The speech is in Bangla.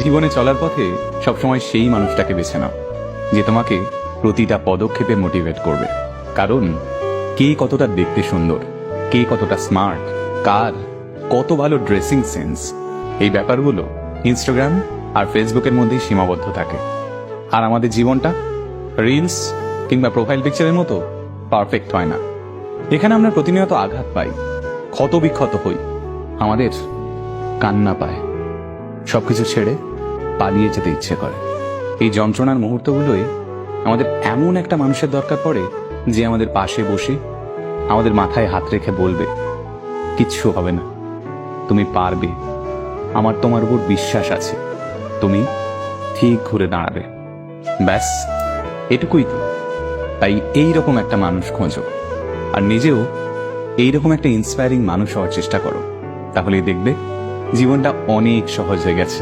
জীবনে চলার পথে সবসময় সেই মানুষটাকে বেছে নাও যে তোমাকে প্রতিটা পদক্ষেপে মোটিভেট করবে। কারণ কে কতটা দেখতে সুন্দর, কে কতটা স্মার্ট, কার কত ভালো ড্রেসিং সেন্স, এই ব্যাপারগুলো ইনস্টাগ্রাম আর ফেসবুকের মধ্যেই সীমাবদ্ধ থাকে। আর আমাদের জীবনটা রিলস কিংবা প্রোফাইল পিকচারের মতো পারফেক্ট হয় না। এখানে আমরা প্রতিনিয়ত আঘাত পাই, ক্ষত বিক্ষত হই, আমাদের কান্না পায়, সবকিছু ছেড়ে পালিয়ে যেতে ইচ্ছে করে। এই যন্ত্রণার মুহূর্তগুলোই আমাদের এমন একটা মানুষের দরকার পড়ে যে আমাদের পাশে বসে আমাদের মাথায় হাত রেখে বলবে, কিচ্ছু হবে না, তুমি পারবে, আমার তোমার উপর বিশ্বাস আছে, তুমি ঠিক ঘুরে দাঁড়াবে। ব্যাস এটুকুই তো। তাই এইরকম একটা মানুষ খোঁজো, আর নিজেও এইরকম একটা ইন্সপায়ারিং মানুষ হওয়ার চেষ্টা করো। তাহলেই দেখবে জীবনটা অনেক সহজ হয়ে গেছে।